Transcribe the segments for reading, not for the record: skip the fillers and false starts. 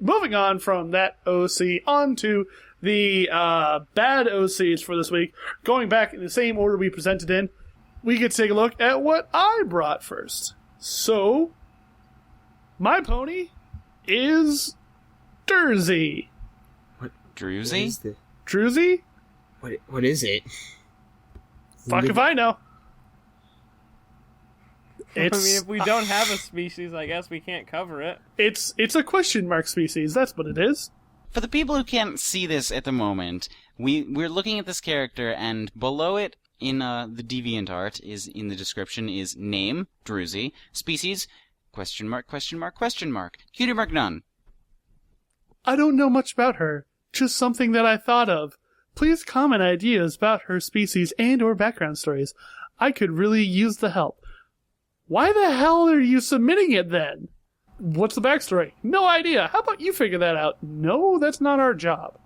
moving on from that OC on to the bad OCs for this week. Going back in the same order we presented in, we get to take a look at what I brought first. So, my pony is Drewy. What? Drewy? Drewy? What is it? Fuck if I know. I mean, if we don't have a species, I guess we can't cover it. It's a question mark species. That's what it is. For the people who can't see this at the moment, we're looking at this character, and below it in the DeviantArt is in the description is name Drewy, species question mark question mark question mark cutie mark none. I don't know much about her. Just something that I thought of. Please comment ideas about her species and or background stories. I could really use the help. Why the hell are you submitting it then? What's the backstory? No idea. How about you figure that out? No, that's not our job.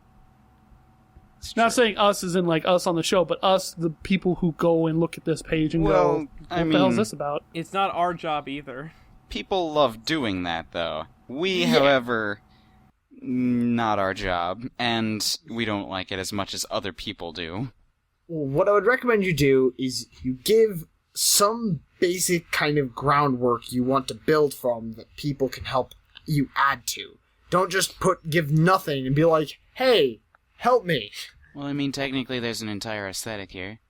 Not saying us as in like us on the show, but us, the people who go and look at this page and go, what the hell is this about? It's not our job either. People love doing that, though. We, however, not our job, and we don't like it as much as other people do. What I would recommend you do is you give some basic kind of groundwork you want to build from that people can help you add to. Don't just give nothing and be like, hey, help me. Well, I mean, technically there's an entire aesthetic here.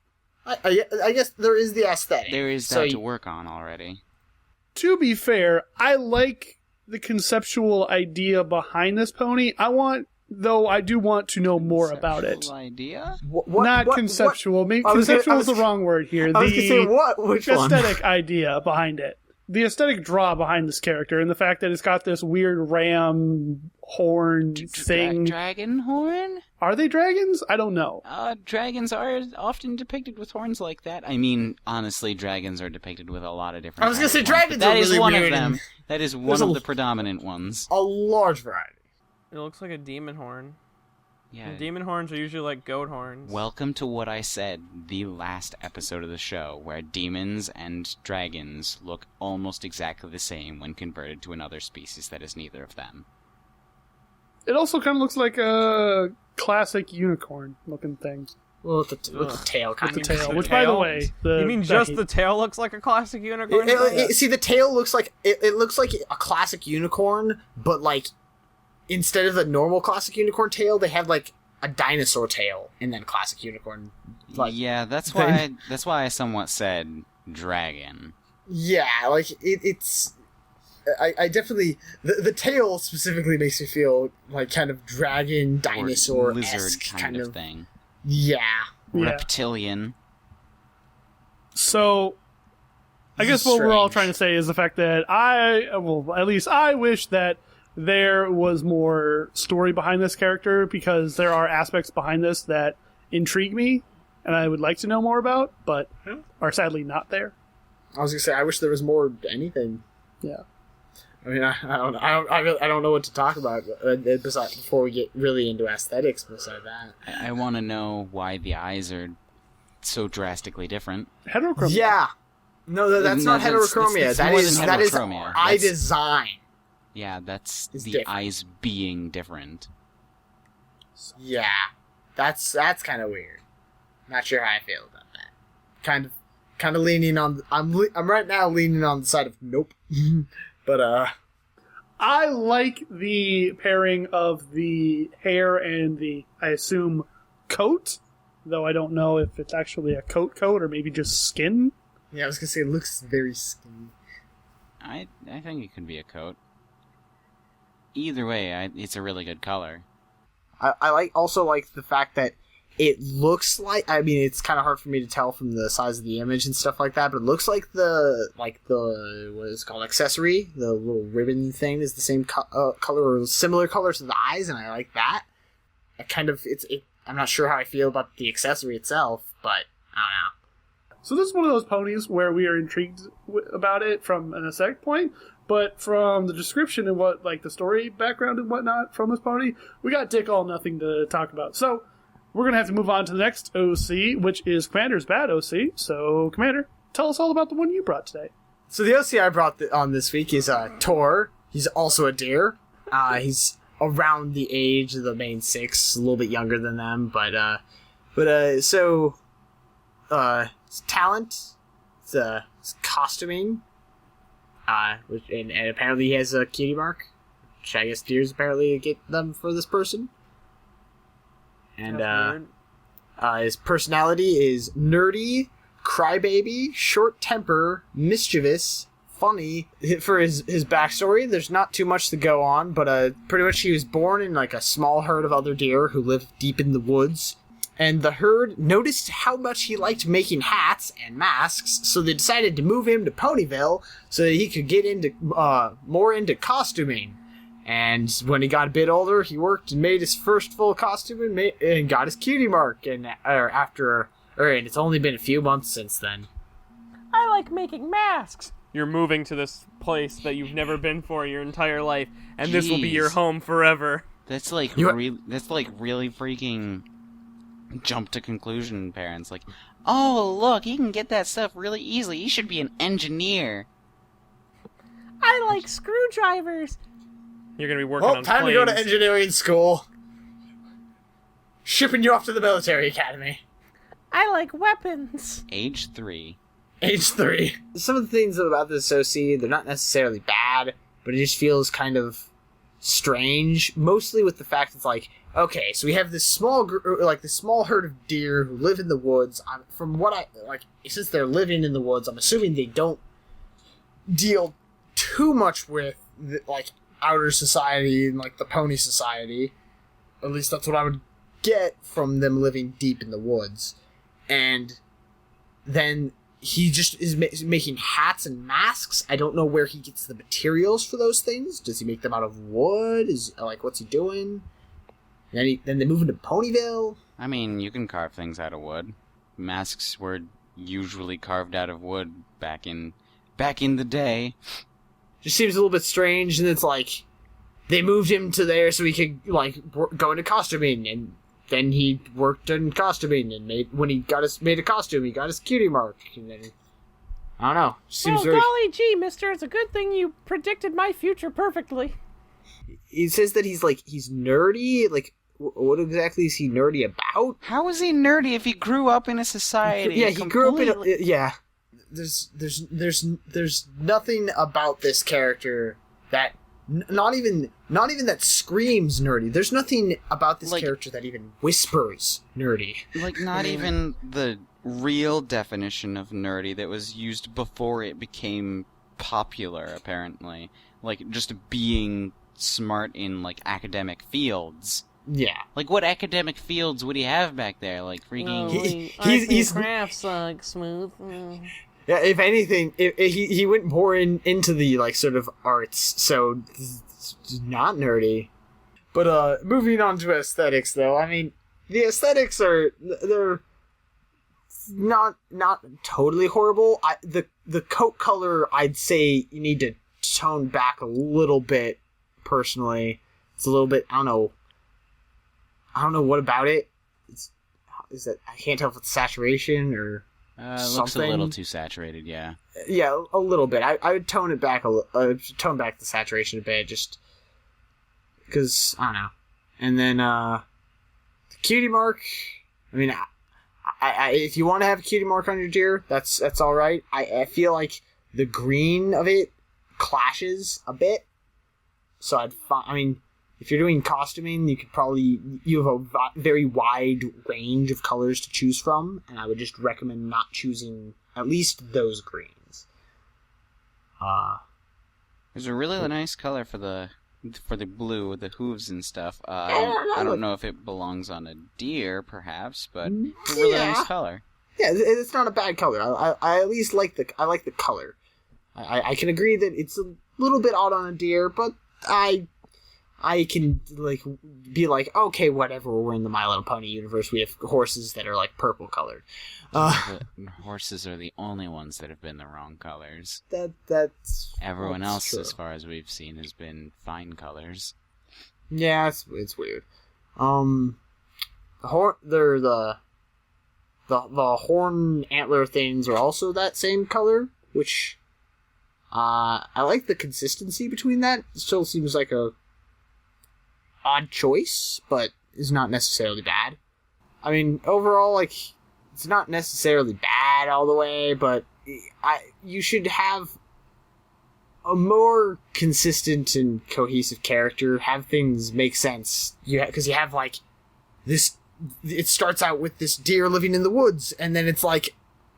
I guess there is the aesthetic. There is that to work on already. To be fair, I like the conceptual idea behind this pony. I do want to know more about it. Conceptual idea? Not conceptual. Maybe conceptual is the wrong word here. I was going to say, what? Which one? Aesthetic idea behind it. The aesthetic draw behind this character, and the fact that it's got this weird ram horn thing. Dragon horn? Are they dragons? I don't know. Dragons are often depicted with horns like that. I mean, honestly, dragons are depicted with a lot of different. I was going to say dragons are really weird. That is one of them. That is one of the predominant ones. A large variety. It looks like a demon horn. Yeah. And demon horns are usually like goat horns. Welcome to what I said the last episode of the show, where demons and dragons look almost exactly the same when converted to another species that is neither of them. It also kind of looks like a classic unicorn-looking thing. Well, with the tail kind of. Which, by the way... You mean just the tail looks like a classic unicorn? See, the tail looks like... It looks like a classic unicorn, but, like, instead of the normal classic unicorn tail, they have, like, a dinosaur tail, and then classic unicorn. Like, yeah, that's why I somewhat said dragon. Yeah, like, it's... I definitely... The tail specifically makes me feel like kind of dragon, dinosaur-esque lizard kind of thing. Yeah. Reptilian. So, I guess what we're all trying to say is the fact that at least I wish that there was more story behind this character, because there are aspects behind this that intrigue me and I would like to know more about, but are sadly not there. I was gonna say, I wish there was more anything. Yeah. I mean, I don't know what to talk about besides before we get really into aesthetics. Beside that, I want to know why the eyes are so drastically different. Heterochromia. Yeah, no, that's not heterochromia. That is eye design. Yeah, that's the different. eyes being different. Yeah, that's kind of weird. Not sure how I feel about that. Kind of leaning on. I'm right now leaning on the side of nope. But I like the pairing of the hair and the, I assume, coat, though I don't know if it's actually a coat or maybe just skin. Yeah, I was gonna say it looks very skinny. I think it could be a coat. Either way, it's a really good color. I also like the fact that it looks like, I mean, it's kind of hard for me to tell from the size of the image and stuff like that, but it looks like the what is it called, accessory, the little ribbon thing is the same color or similar color to the eyes, and I like that. I'm not sure how I feel about the accessory itself, but I don't know. So this is one of those ponies where we are intrigued about it from an aesthetic point, but from the description and what, like, the story background and whatnot from this pony, we got dick all nothing to talk about. So we're going to have to move on to the next OC, which is Commander's bad OC. So, Commander, tell us all about the one you brought today. So the OC I brought on this week is Tor. He's also a deer. He's around the age of the main six, a little bit younger than them, but it's talent, it's costuming, and apparently he has a cutie mark, which I guess deers apparently get them for this person. And his personality is nerdy, crybaby, short temper, mischievous, funny. For his backstory, there's not too much to go on, but pretty much he was born in like a small herd of other deer who lived deep in the woods. And the herd noticed how much he liked making hats and masks, so they decided to move him to Ponyville so that he could get into more into costuming. And when he got a bit older, he worked and made his first full costume and got his cutie mark. And it's only been a few months since then. I like making masks. You're moving to this place that you've never been for your entire life, and this will be your home forever. That's like that's like really freaking jump to conclusion, parents. Like, oh look, he can get that stuff really easily. He should be an engineer. I like screwdrivers. You're gonna be working on time planes. to go to engineering school. Shipping you off to the military academy. I like weapons. Age 3. Age 3. Some of the things about this OC, they're not necessarily bad, but it just feels kind of strange. Mostly with the fact it's like, okay, so we have this small herd of deer who live in the woods. Since they're living in the woods, I'm assuming they don't deal too much with outer society and like the pony society. At least that's what I would get from them living deep in the woods. And then he just is making hats and masks. I don't know where he gets the materials for those things. Does he make them out of wood? What's he doing? Then they move into Ponyville. I mean, you can carve things out of wood. Masks were usually carved out of wood back in the day. Just seems a little bit strange, and it's like they moved him to there so he could go into costuming, and then he worked in costuming, and made a costume, he got his cutie mark, and then I don't know. Seems golly gee, mister, it's a good thing you predicted my future perfectly. He says that he's nerdy. Like, what exactly is he nerdy about? How is he nerdy if he grew up in a society? Yeah, he grew up in yeah. There's nothing about this character that not even that screams nerdy. There's nothing about this character that even whispers nerdy. Like, not even the real definition of nerdy that was used before it became popular, apparently. Like, just being smart in academic fields. Yeah. Like, what academic fields would he have back there? Like, freaking... He's crafts smooth. Yeah, if anything, he went more into the sort of arts, so not nerdy. But moving on to aesthetics, though, I mean, the aesthetics they're not totally horrible. The coat color, I'd say you need to tone back a little bit. Personally, it's a little bit. I don't know what about it. Is that I can't tell if it's saturation or. It looks a little too saturated, yeah. Yeah, a little bit. I would tone it back tone back the saturation a bit, just because I don't know. And then the cutie mark. I mean, I if you want to have a cutie mark on your deer, that's all right. I feel like the green of it clashes a bit. So I mean, if you're doing costuming, you have a very wide range of colors to choose from, and I would just recommend not choosing at least those greens. There's a really nice color for the blue with the hooves and stuff. I don't know if it belongs on a deer, perhaps, but it's a really nice color. Yeah, it's not a bad color. I at least like the color. I can agree that it's a little bit odd on a deer, but I can be like, okay, whatever. We're in the My Little Pony universe. We have horses that are purple colored. Horses are the only ones that have been the wrong colors. Everyone else, true. As far as we've seen, has been fine colors. Yeah, it's weird. The horn antler things are also that same color, which I like the consistency between that. It still seems like odd choice, but is not necessarily bad. I mean, overall, like, it's not necessarily bad all the way, but you should have a more consistent and cohesive character, have things make sense. Because you have, like, this... It starts out with this deer living in the woods, and then it's, like,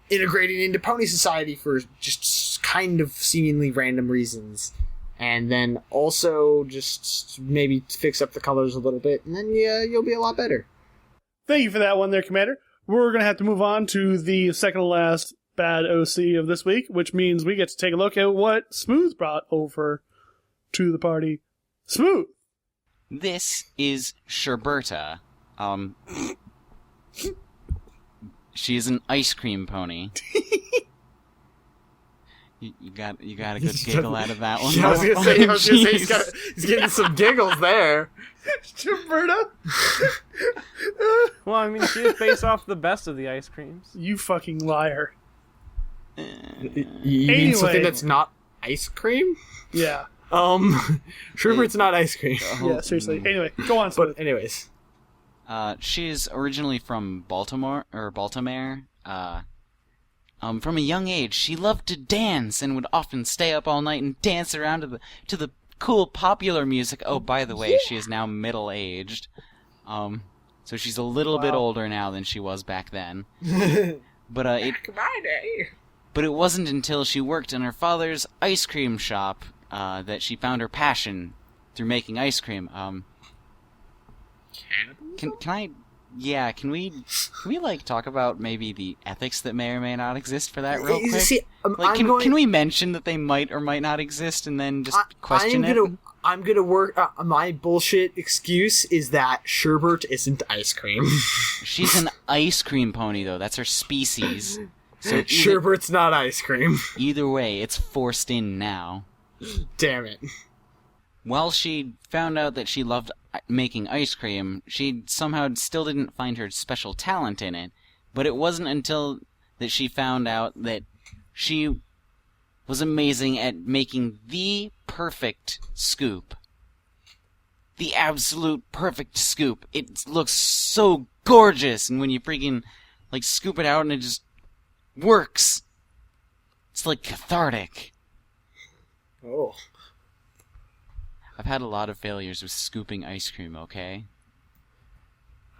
integrating into pony society for just kind of seemingly random reasons. And then also just maybe fix up the colors a little bit, and then you'll be a lot better. Thank you for that one there, Commander. We're going to have to move on to the second to last bad OC of this week, which means we get to take a look at what Smooth brought over to the party. Smooth! This is Sherberta. She is an ice cream pony. You got a good giggle out of that one. Yeah, I was gonna say he's getting some giggles there. Sherberta? Well, I mean, she is based off the best of the ice creams. You fucking liar. You mean something that's not ice cream? Yeah. Sherbert's not ice cream. Yeah, seriously. Anyway, go on, Smooth. But anyways. She is originally from Baltimore. From a young age, she loved to dance and would often stay up all night and dance around to the cool popular music. Oh, by the way, she is now middle-aged. So she's a little bit older now than she was back then. But But it wasn't until she worked in her father's ice cream shop that she found her passion through making ice cream. Can we like talk about maybe the ethics that may or may not exist for that real quick? See, can we mention that they might or might not exist and then just question it? I'm gonna work. My bullshit excuse is that Sherbet isn't ice cream. She's an ice cream pony, though. That's her species. So Sherbet's not ice cream. Either way, it's forced in now. Damn it. While she found out that she loved making ice cream, she somehow still didn't find her special talent in it. But it wasn't until that she found out that she was amazing at making the perfect scoop. The absolute perfect scoop. It looks so gorgeous, and when you freaking, like, scoop it out and it just works, it's, like, cathartic. Oh. I've had a lot of failures with scooping ice cream, okay?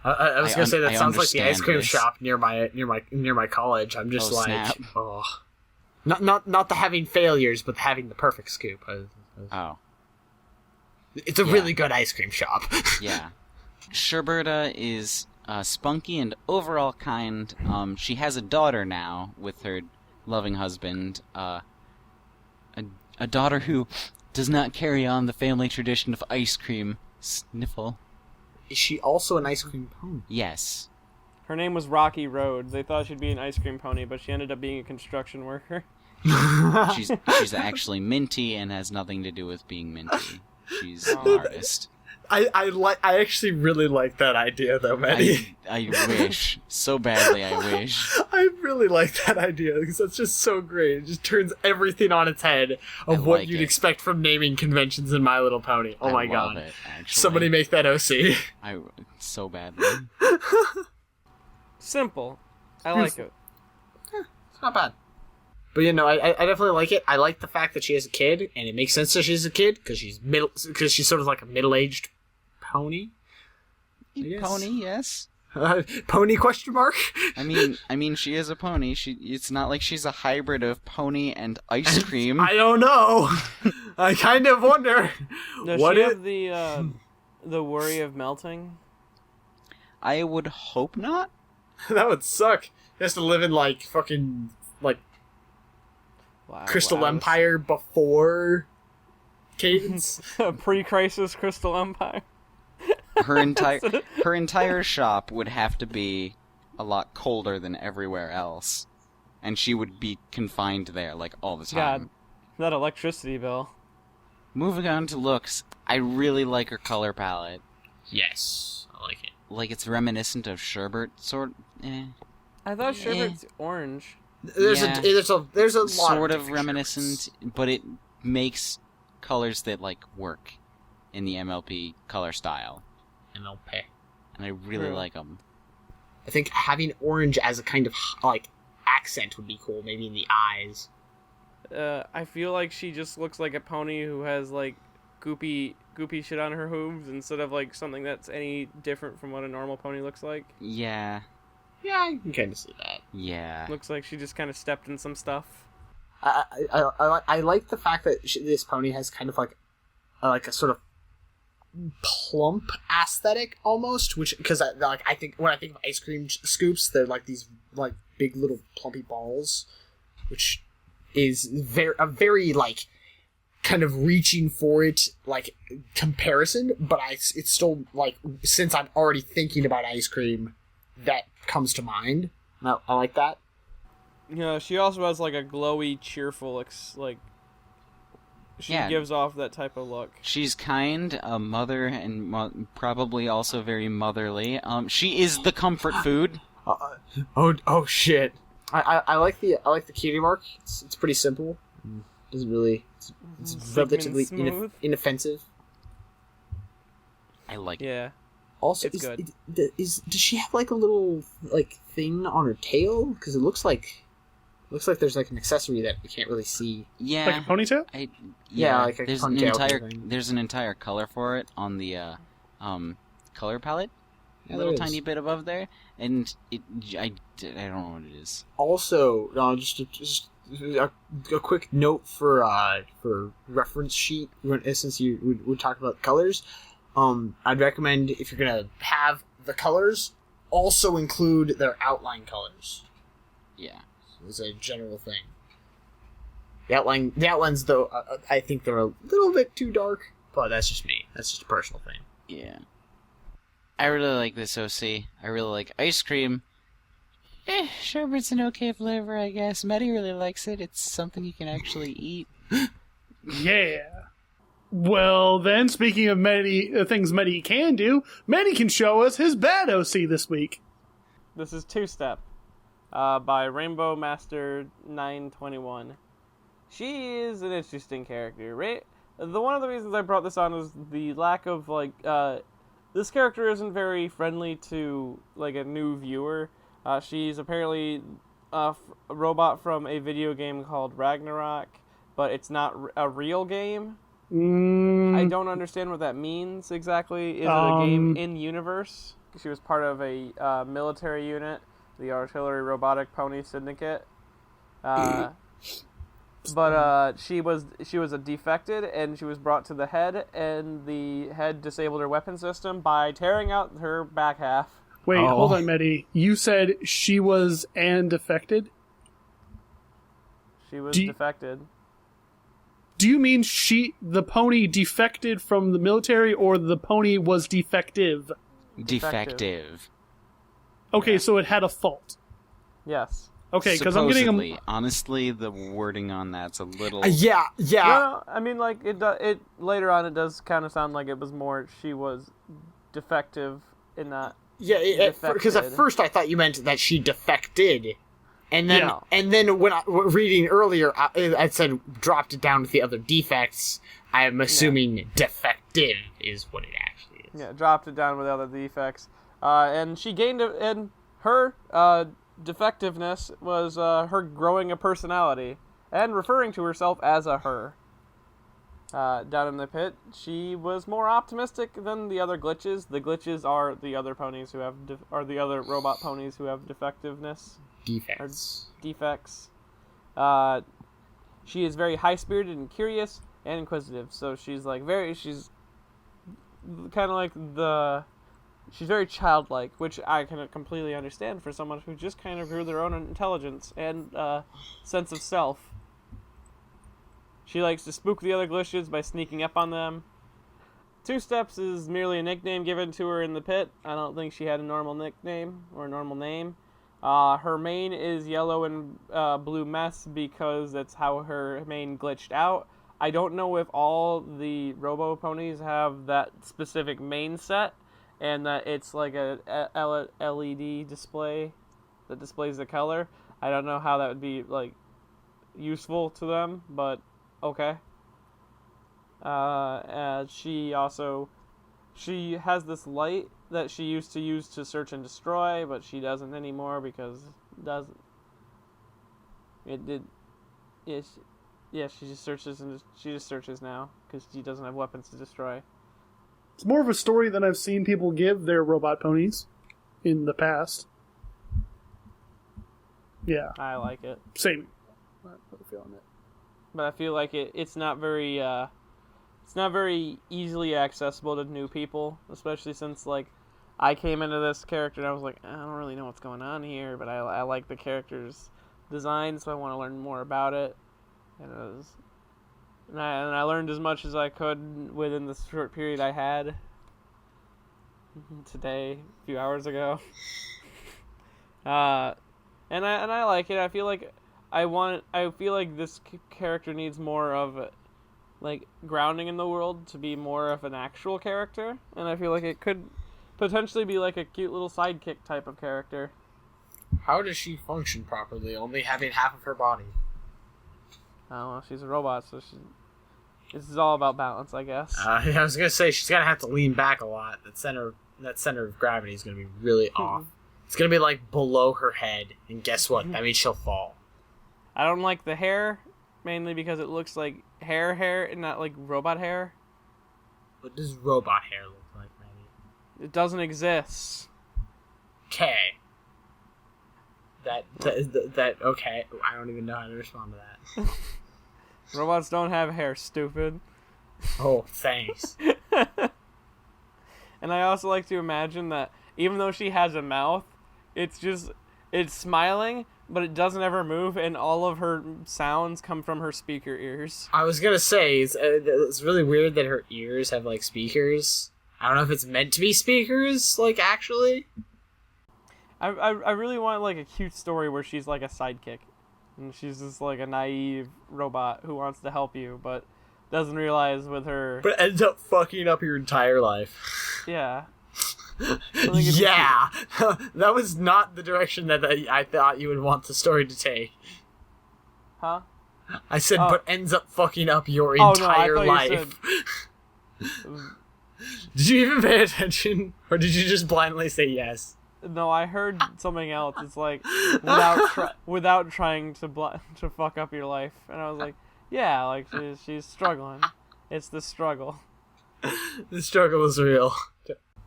I was gonna say that sounds like the ice cream this. shop near my college. I'm just snap. not the having failures, but having the perfect scoop. Oh. It's a really good ice cream shop. Yeah. Sherberta is spunky and overall kind. She has a daughter now with her loving husband. A daughter who does not carry on the family tradition of ice cream. Sniffle. Is she also an ice cream pony? Yes. Her name was Rocky Road. They thought she'd be an ice cream pony, but she ended up being a construction worker. She's actually minty and has nothing to do with being minty. She's an artist. I actually really like that idea though, Maddie. I wish. So badly I wish. I really like that idea because that's just so great. It just turns everything on its head of what you'd expect from naming conventions in My Little Pony. Oh my god. It, actually. Somebody make that OC. So badly. Simple. I like it. It's not bad. But I definitely like it. I like the fact that she has a kid, and it makes sense that she's a kid because she's sort of like a middle-aged pony. Pony, yes. Pony question mark? I mean, she is a pony. It's not like she's a hybrid of pony and ice cream. I don't know. I kind of wonder. Does she have the worry of melting? I would hope not. That would suck. She has to live in like fucking like Crystal Empire before Cadence. Pre-crisis Crystal Empire. Her entire shop would have to be a lot colder than everywhere else, and she would be confined there like all the time. God, that electricity bill. Moving on to looks, I really like her color palette. Yes, I like it. Like it's reminiscent of Sherbet, sort. I thought Sherbet's orange. There's a lot sort of reminiscent, but it makes colors that like work. in the MLP color style. MLP. And I really like them. I think having orange as a kind of, like, accent would be cool, maybe in the eyes. I feel like she just looks like a pony who has, like, goopy shit on her hooves instead of, like, something that's any different from what a normal pony looks like. Yeah. Yeah, I can kind of see that. Yeah. Looks like she just kind of stepped in some stuff. I like the fact that this pony has kind of like a sort of plump aesthetic almost, which because I think when I think of ice cream scoops, they're like these like big little plumpy balls, which is very like kind of reaching for it like comparison, but it's still like since I'm already thinking about ice cream, that comes to mind. I like that. Yeah, she also has like a glowy, cheerful, like she gives off that type of look. She's kind, a mother, and probably also very motherly. She is the comfort food. Oh shit! I like the cutie mark. It's pretty simple. Doesn't really. It's relatively inoffensive. I like it. Yeah. Also, it's good. Does she have like a little like thing on her tail? Because it looks like there's like an accessory that we can't really see. Yeah. Like a ponytail? Yeah, like a there's ponytail. There's an entire color for it on the color palette. Yeah, a little tiny bit above there, and I don't know what it is. Also, just a quick note for reference sheet. Since we talked about colors, I'd recommend if you're gonna have the colors, also include their outline colors. Yeah, as a general thing. The outlines though, I think they're a little bit too dark, but that's just me. That's just a personal thing. Yeah. I really like this OC. I really like ice cream. Sherbet's an okay flavor, I guess. Maddie really likes it. It's something you can actually eat. Yeah. Well, then, speaking of things Medi can do, Medi can show us his bad OC this week. This is Two Step by Rainbow Master 921. She is an interesting character, right? One of the reasons I brought this on is the lack of, this character isn't very friendly to, like, a new viewer. She's apparently a robot from a video game called Ragnarok, but it's not a real game. I don't understand what that means exactly. Is it a game in-universe? She was part of a military unit, the Artillery Robotic Pony Syndicate. But she was a defected, and she was brought to the head, and the head disabled her weapon system by tearing out her back half. Wait, hold on, Medi. You said she was defected? She was defected. Do you mean the pony defected from the military, or the pony was defective? Defective. Okay, so it had a fault. Yes. Okay, because I'm getting honestly, the wording on that's a little. Yeah. No, I mean, like it later on, it does kind of sound like it was more she was defective in that. Yeah, because at first I thought you meant that she defected, and then when I reading earlier, I said dropped it down with the other defects. I'm assuming defective is what it actually is. Yeah, dropped it down with other defects, and she gained and her defectiveness was her growing a personality and referring to herself as a her. Down in the pit, she was more optimistic than the other glitches. The glitches are the other ponies who have the other robot ponies who have defectiveness. Defects. She is very high-spirited and curious and inquisitive. So she's kind of like she's very childlike, which I can completely understand for someone who just kind of grew their own intelligence and sense of self. She likes to spook the other glitches by sneaking up on them. Two Steps is merely a nickname given to her in the pit. I don't think she had a normal nickname or a normal name. Her mane is yellow and blue mess because that's how her mane glitched out. I don't know if all the Robo Ponies have that specific mane set, and that it's like a LED display that displays the color. I don't know how that would be like useful to them, but okay. She has this light that she used to use to search and destroy, but she doesn't anymore because it did. Yeah, she just searches now because she doesn't have weapons to destroy. It's more of a story than I've seen people give their robot ponies in the past. Yeah, I like it, same. I'm feeling it. but I feel like it's not very easily accessible to new people, especially since like I came into this character and I was like, I don't really know what's going on here, but I like the character's design, so I want to learn more about it. And I learned as much as I could within the short period I had today, a few hours ago. And I like it. I feel like this character needs more of like grounding in the world to be more of an actual character, and I feel like it could potentially be like a cute little sidekick type of character. How does she function properly, only having half of her body? I don't know. She's a robot, so this is all about balance, I guess. I was gonna say she's gonna have to lean back a lot. That center of gravity is gonna be really off. It's gonna be like below her head, and guess what? That means she'll fall. I don't like the hair, mainly because it looks like hair, and not like robot hair. What does robot hair look like, Manny? It doesn't exist. Okay. That okay. I don't even know how to respond to that. Robots don't have hair, stupid. Oh, thanks. And I also like to imagine that even though she has a mouth, it's smiling, but it doesn't ever move, and all of her sounds come from her speaker ears. I was gonna say, it's really weird that her ears have, like, speakers. I don't know if it's meant to be speakers, like, actually. I really want, like, a cute story where she's, like, a sidekick. And she's just, like, a naive robot who wants to help you, but doesn't realize with her... But ends up fucking up your entire life. Yeah. Yeah! That was not the direction that I thought you would want the story to take. Huh? I said, but ends up fucking up your no, entire life. Said... Did you even pay attention? Or did you just blindly say yes? No, I heard something else. It's like, without trying to fuck up your life. And I was like, yeah, like, she's struggling. It's the struggle. The struggle is real.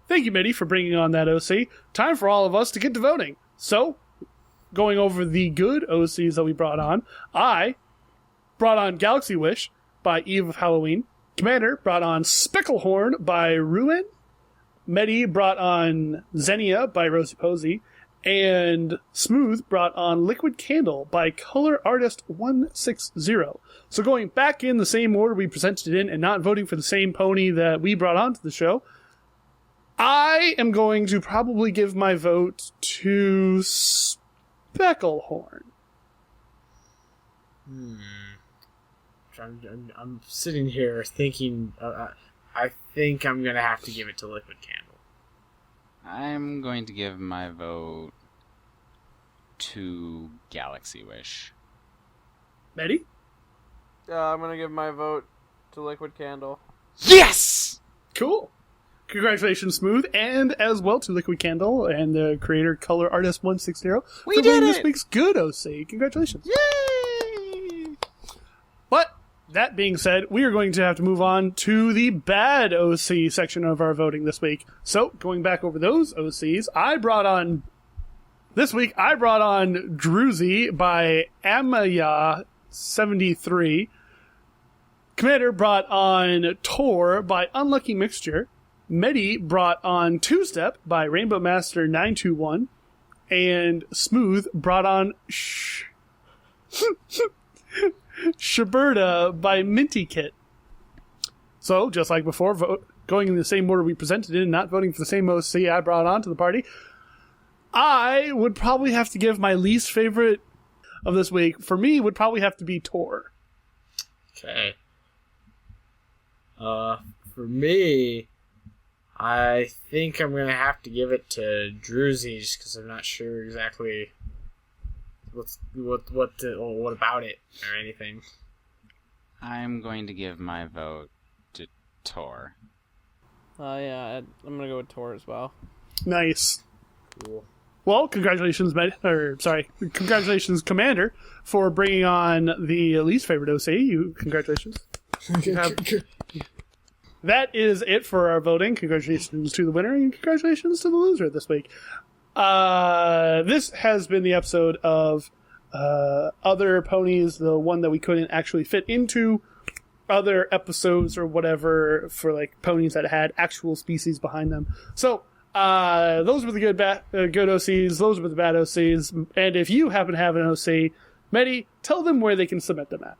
Thank you, Mitty, for bringing on that OC. Time for all of us to get to voting. So, going over the good OCs that we brought on, I brought on Galaxy Wish by Eve of Halloween. Commander brought on Specklehorn by Ruin. Medi brought on Xenia by Rosie Posey. And Smooth brought on Liquid Candle by Color Artist 160. So going back in the same order we presented it in and not voting for the same pony that we brought onto the show, I am going to probably give my vote to Specklehorn. I'm sitting here thinking, I think I'm going to have to give it to Liquid Candle. I'm going to give my vote to Galaxy Wish. Medi? I'm gonna give my vote to Liquid Candle. Yes! Cool. Congratulations, Smooth, and as well to Liquid Candle and the creator Color Artist 160 We for did winning it! this week's good OC. Congratulations. Yay! But that being said, we are going to have to move on to the bad OC section of our voting this week. So, going back over those OCs, this week I brought on Drewy by Amaya73. Commander brought on Tor by Unlucky Mixture. Medi brought on Two Step by Rainbow Master 921. And Smooth brought on Sherbet by Minty Kit. So, just like before, going in the same order we presented it and not voting for the same OC I brought onto the party, I would probably have to give my least favorite of this week, for me, would probably have to be Tor. Okay. For me, I think I'm going to have to give it to Drewy just because I'm not sure exactly what about it or anything. I'm going to give my vote Tor. Yeah, I'm gonna go with Tor as well. Nice. Cool. Well, congratulations, congratulations, Commander, for bringing on the least favorite OC. Congratulations. That is it for our voting. Congratulations to the winner, and congratulations to the loser this week. This has been the episode of Other Ponies, the one that we couldn't actually fit into other episodes or whatever for like ponies that had actual species behind them. So those were the good OCs, those were the bad OCs, and if you happen to have an OC, Medi, tell them where they can submit them at.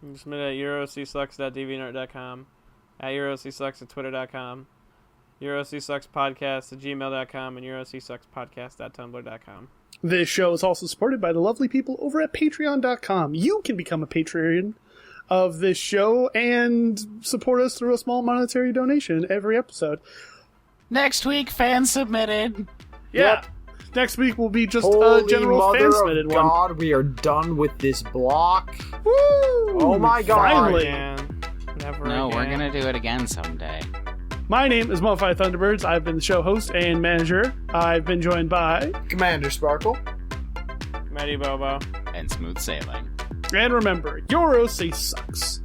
You can submit at eurocsucks.deviantart.com, at eurocsucks at twitter.com, eurocsuckspodcast at gmail.com, and eurocsuckspodcast.tumblr.com. This show is also supported by the lovely people over at patreon.com. You can become a Patreon of this show and support us through a small monetary donation every episode. Next week, fan submitted. Yeah. Yep. Next week will be just Holy a general mother fan of submitted one. God, we are done with this block. Woo! Oh my God. Finally. Never No, again. we're gonna do it again someday. My name is Modified Thunderbirds. I've been the show host and manager. I've been joined by... Commander Sparkle. Matty Bobo. And smooth sailing. And remember, your OC sucks.